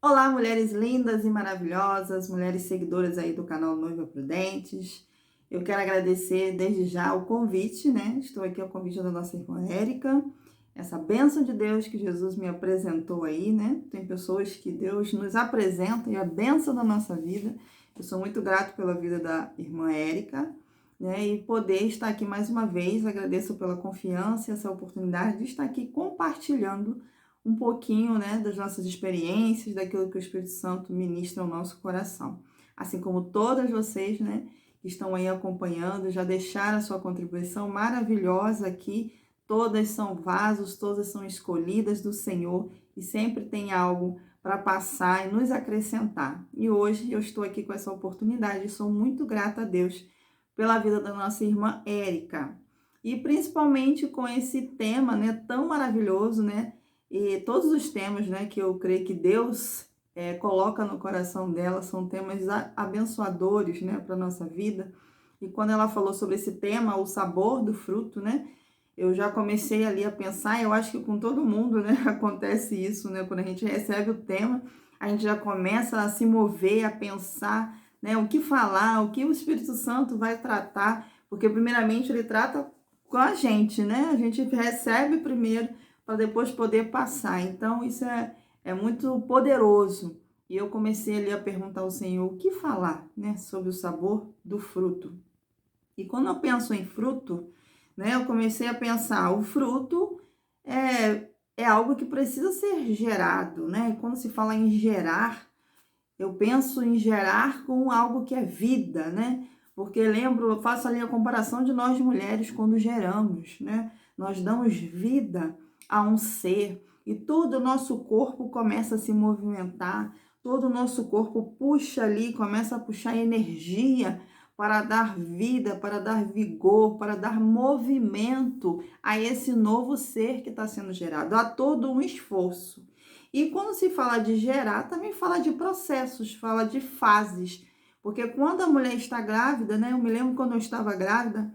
Olá, mulheres lindas e maravilhosas, mulheres seguidoras aí do canal Noiva Prudentes. Eu quero agradecer desde já o convite, né? Estou aqui ao convite da nossa irmã Érica, essa bênção de Deus que Jesus me apresentou aí, né? Tem pessoas que Deus nos apresenta e a bênção da nossa vida. Eu sou muito grato pela vida da irmã Érica, né? E poder estar aqui mais uma vez. Agradeço pela confiança e essa oportunidade de estar aqui compartilhando um pouquinho, né, das nossas experiências, daquilo que o Espírito Santo ministra ao nosso coração. Assim como todas vocês, né, que estão aí acompanhando, já deixaram a sua contribuição maravilhosa aqui. Todas são vasos, todas são escolhidas do Senhor e sempre tem algo para passar e nos acrescentar. E hoje eu estou aqui com essa oportunidade e sou muito grata a Deus pela vida da nossa irmã Érica. E principalmente com esse tema, né, tão maravilhoso, né? E todos os temas, né, que eu creio que Deus coloca no coração dela são temas abençoadores, né, para a nossa vida. E quando ela falou sobre esse tema, o sabor do fruto, né, eu já comecei ali a pensar, eu acho que com todo mundo, né, acontece isso, né, quando a gente recebe o tema, a gente já começa a se mover, a pensar, né, o que falar, o que o Espírito Santo vai tratar, porque primeiramente ele trata com a gente, né, a gente recebe primeiro, para depois poder passar. Então, isso é muito poderoso. E eu comecei ali a perguntar ao Senhor o que falar, né, sobre o sabor do fruto. E quando eu penso em fruto, né, eu comecei a pensar, o fruto é algo que precisa ser gerado, né? E quando se fala em gerar, eu penso em gerar com algo que é vida, né? Porque lembro, eu faço ali a comparação de nós mulheres quando geramos, né? Nós damos vida a um ser e todo o nosso corpo começa a se movimentar, todo o nosso corpo puxa ali, começa a puxar energia para dar vida, para dar vigor, para dar movimento a esse novo ser que está sendo gerado. Há todo um esforço. E quando se fala de gerar, também fala de processos, fala de fases. Porque quando a mulher está grávida, né? Eu me lembro quando eu estava grávida,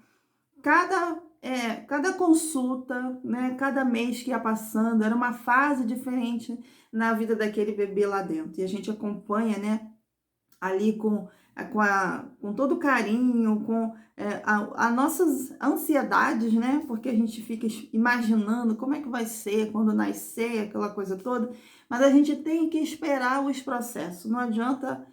cada consulta, né? Cada mês que ia passando, era uma fase diferente na vida daquele bebê lá dentro. E a gente acompanha, né? Ali com todo carinho, com as nossas ansiedades, né? Porque a gente fica imaginando como é que vai ser quando nascer, aquela coisa toda, mas a gente tem que esperar os processos, não adianta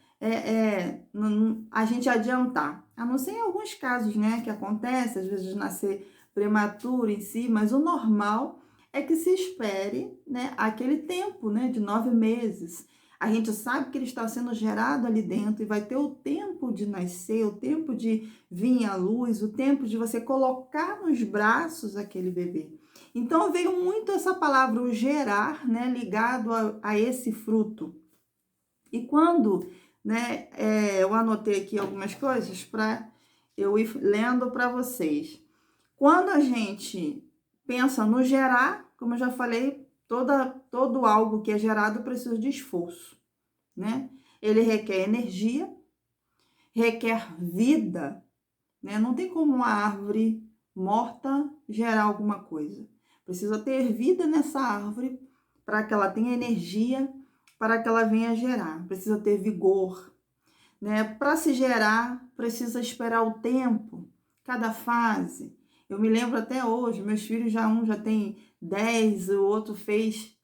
a gente adiantar, a não ser em alguns casos, né? Que acontece, às vezes nascer prematuro em si, mas o normal é que se espere, né, aquele tempo, né, de 9 meses. A gente sabe que ele está sendo gerado ali dentro e vai ter o tempo de nascer, o tempo de vir à luz, o tempo de você colocar nos braços aquele bebê. Então veio muito essa palavra, o gerar, né, ligado a esse fruto. E quando, né, eu anotei aqui algumas coisas para eu ir lendo para vocês. Quando a gente pensa no gerar, como eu já falei, todo algo que é gerado precisa de esforço, né? Ele requer energia, requer vida, né? Não tem como uma árvore morta gerar alguma coisa. Precisa ter vida nessa árvore para que ela tenha energia, para que ela venha gerar. Precisa ter vigor, né? Para se gerar, precisa esperar o tempo, cada fase. Eu me lembro até hoje, meus filhos um já tem 10, o outro fez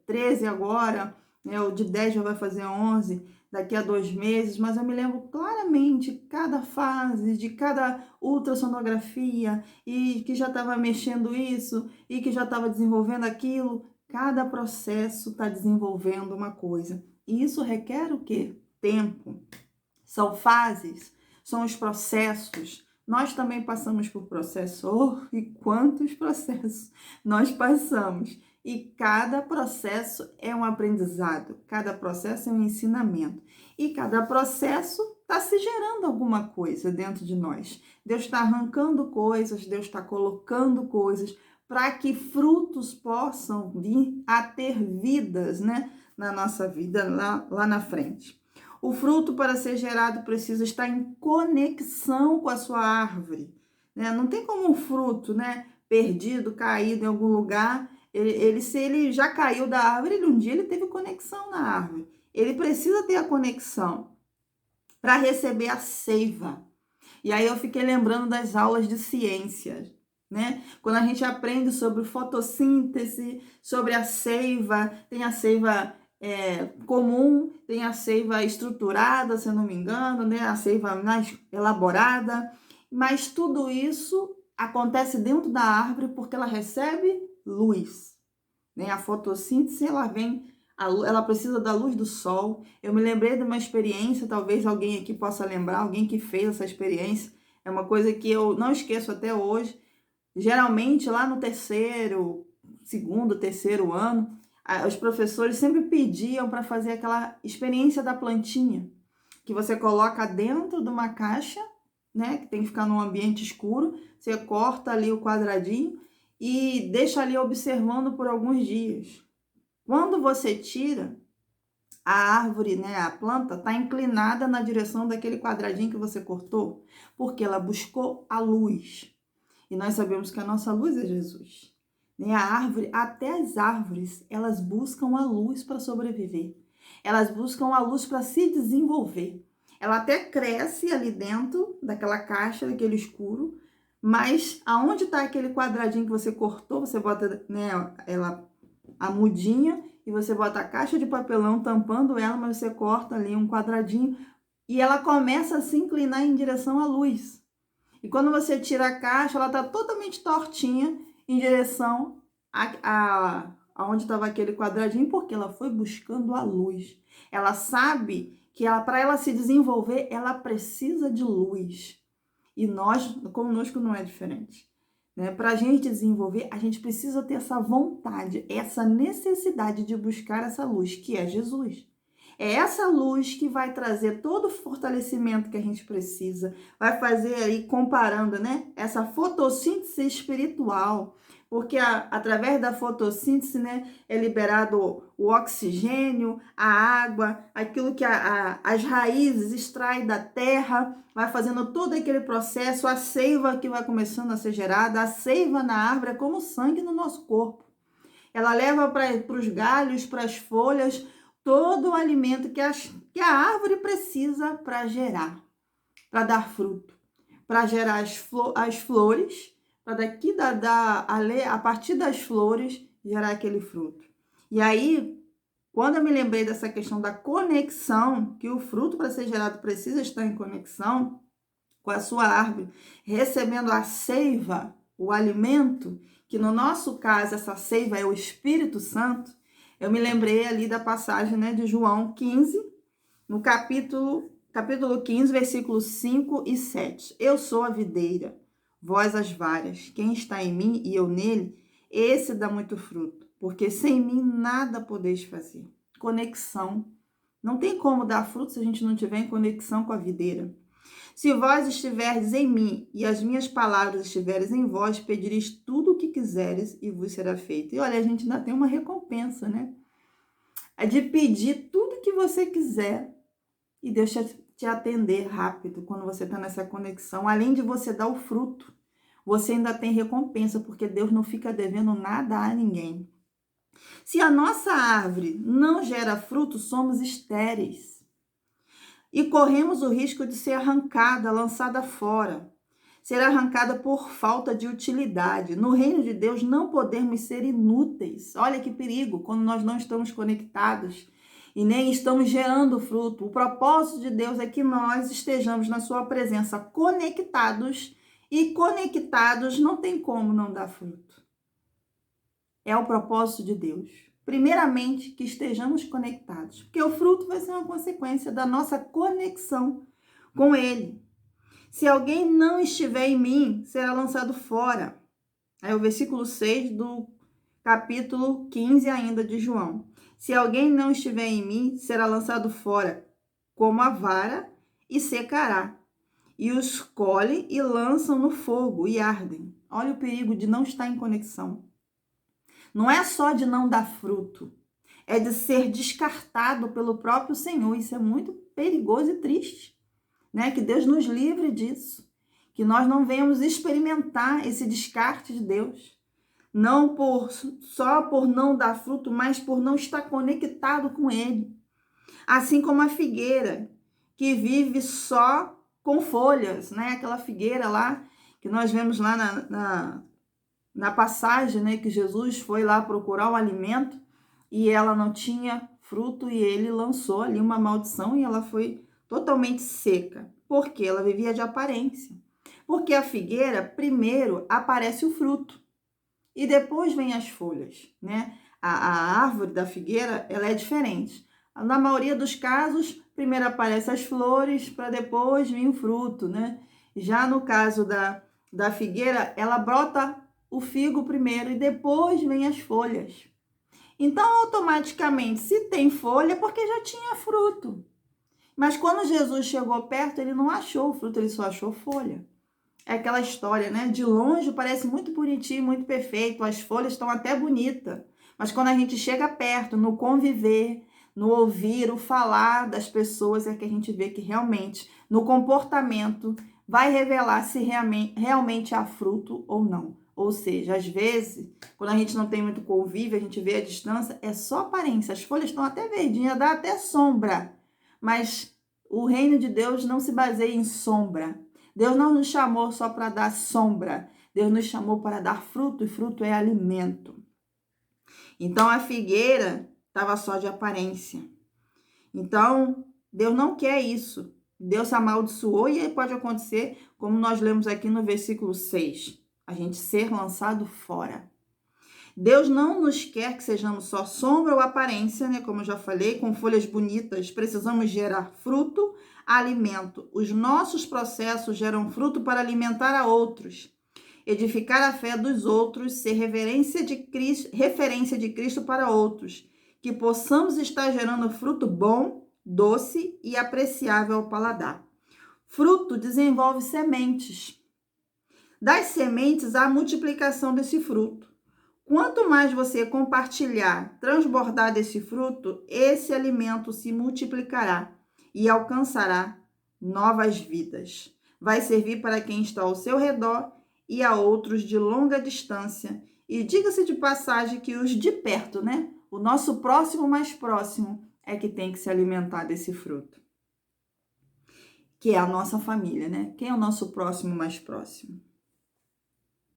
13 agora, né? O de 10 já vai fazer 11 daqui a 2 meses, mas eu me lembro claramente cada fase, de cada ultrassonografia, e que já estava mexendo isso, e que já estava desenvolvendo aquilo. Cada processo está desenvolvendo uma coisa. E isso requer o quê? Tempo. São fases, são os processos. Nós também passamos por processos. Oh, e quantos processos nós passamos. E cada processo é um aprendizado, cada processo é um ensinamento. E cada processo está se gerando alguma coisa dentro de nós. Deus está arrancando coisas, Deus está colocando coisas para que frutos possam vir a ter vidas, né, na nossa vida lá na frente. O fruto, para ser gerado, precisa estar em conexão com a sua árvore, né? Não tem como um fruto, né, perdido, caído em algum lugar, se ele já caiu da árvore, um dia ele teve conexão na árvore. ele precisa ter a conexão para receber a seiva. E aí eu fiquei lembrando das aulas de ciências, né? Quando a gente aprende sobre fotossíntese, sobre a seiva, tem a seiva comum, tem a seiva estruturada, se eu não me engano, né? A seiva mais elaborada, mas tudo isso acontece dentro da árvore porque ela recebe luz, né? A fotossíntese, ela precisa da luz do sol. Eu me lembrei de uma experiência, talvez alguém aqui possa lembrar, alguém que fez essa experiência. É uma coisa que eu não esqueço até hoje. Geralmente, lá no segundo, terceiro ano, os professores sempre pediam para fazer aquela experiência da plantinha, que você coloca dentro de uma caixa, né, que tem que ficar num ambiente escuro, você corta ali o quadradinho e deixa ali observando por alguns dias. Quando você tira, a árvore, né, a planta, está inclinada na direção daquele quadradinho que você cortou, porque ela buscou a luz. E nós sabemos que a nossa luz é Jesus. Né? A árvore, até as árvores, elas buscam a luz para sobreviver. Elas buscam a luz para se desenvolver. Ela até cresce ali dentro daquela caixa, daquele escuro, mas aonde está aquele quadradinho que você cortou, você bota, né, a mudinha e você bota a caixa de papelão tampando ela, mas você corta ali um quadradinho e ela começa a se inclinar em direção à luz. E quando você tira a caixa, ela está totalmente tortinha em direção aonde estava aquele quadradinho, porque ela foi buscando a luz. Ela sabe que para ela se desenvolver, ela precisa de luz. E conosco não é diferente. Né? Para a gente desenvolver, a gente precisa ter essa vontade, essa necessidade de buscar essa luz, que é Jesus. É essa luz que vai trazer todo o fortalecimento que a gente precisa, vai fazer aí, comparando, né, essa fotossíntese espiritual, porque através da fotossíntese, né, é liberado o oxigênio, a água, aquilo que as raízes extraem da terra, vai fazendo todo aquele processo, a seiva que vai começando a ser gerada, a seiva na árvore é como sangue no nosso corpo. Ela leva para os galhos, para as folhas, todo o alimento que a árvore precisa para gerar, para dar fruto, para gerar as flores, para daqui a partir das flores gerar aquele fruto. E aí, quando eu me lembrei dessa questão da conexão, que o fruto para ser gerado precisa estar em conexão com a sua árvore, recebendo a seiva, o alimento, que no nosso caso essa seiva é o Espírito Santo, eu me lembrei ali da passagem, né, de João 15, no capítulo 15, versículos 5 e 7. Eu sou a videira, vós as varas. Quem está em mim e eu nele, esse dá muito fruto, porque sem mim nada podeis fazer. Conexão. Não tem como dar fruto se a gente não tiver em conexão com a videira. Se vós estiverdes em mim e as minhas palavras estiverem em vós, pedireis tudo o que quiseres e vos será feito. E olha, a gente ainda tem uma recompensa, né? É de pedir tudo que você quiser e Deus te atender rápido quando você está nessa conexão. Além de você dar o fruto, você ainda tem recompensa, porque Deus não fica devendo nada a ninguém. Se a nossa árvore não gera fruto, somos estéreis. E corremos o risco de ser arrancada, lançada fora. Ser arrancada por falta de utilidade. No reino de Deus não podemos ser inúteis. Olha que perigo quando nós não estamos conectados e nem estamos gerando fruto. O propósito de Deus é que nós estejamos na sua presença conectados, e conectados não tem como não dar fruto. É o propósito de Deus. Primeiramente, que estejamos conectados, porque o fruto vai ser uma consequência da nossa conexão com Ele. Se alguém não estiver em mim, será lançado fora. Aí o versículo 6 do capítulo 15 ainda de João. Se alguém não estiver em mim, será lançado fora como a vara e secará. E os colhem e lançam no fogo e ardem. Olha o perigo de não estar em conexão. Não é só de não dar fruto, é de ser descartado pelo próprio Senhor. Isso é muito perigoso e triste, né? Que Deus nos livre disso, que nós não venhamos experimentar esse descarte de Deus, só por não dar fruto, mas por não estar conectado com Ele. Assim como a figueira, que vive só com folhas, né? Aquela figueira lá, que nós vemos lá na passagem, né? Que Jesus foi lá procurar o alimento e ela não tinha fruto e ele lançou ali uma maldição e ela foi totalmente seca. Por quê? Ela vivia de aparência. Porque a figueira, primeiro aparece o fruto e depois vem as folhas, né? A árvore da figueira, ela é diferente. Na maioria dos casos, primeiro aparecem as flores para depois vir o fruto, né? Já no caso da figueira, ela brota o figo primeiro e depois vem as folhas. Então, automaticamente, se tem folha, é porque já tinha fruto. Mas quando Jesus chegou perto, ele não achou o fruto, ele só achou folha. É aquela história, né? De longe parece muito bonitinho, muito perfeito, as folhas estão até bonitas. Mas quando a gente chega perto, no conviver, no ouvir, o falar das pessoas, é que a gente vê que realmente, no comportamento, vai revelar se realmente há fruto ou não. Ou seja, às vezes, quando a gente não tem muito convívio, a gente vê a distância, é só aparência. As folhas estão até verdinhas, dá até sombra. Mas o reino de Deus não se baseia em sombra. Deus não nos chamou só para dar sombra. Deus nos chamou para dar fruto, e fruto é alimento. Então, a figueira estava só de aparência. Então, Deus não quer isso. Deus amaldiçoou e pode acontecer, como nós lemos aqui no versículo 6, a gente ser lançado fora. Deus não nos quer que sejamos só sombra ou aparência, né? Como eu já falei, com folhas bonitas, precisamos gerar fruto, alimento. Os nossos processos geram fruto para alimentar a outros, edificar a fé dos outros, ser referência de Cristo para outros, que possamos estar gerando fruto bom, doce e apreciável ao paladar. Fruto desenvolve sementes. Das sementes, há a multiplicação desse fruto. Quanto mais você compartilhar, transbordar desse fruto, esse alimento se multiplicará e alcançará novas vidas. Vai servir para quem está ao seu redor e a outros de longa distância. E diga-se de passagem que os de perto, né? O nosso próximo mais próximo é que tem que se alimentar desse fruto. Que é a nossa família, né? Quem é o nosso próximo mais próximo?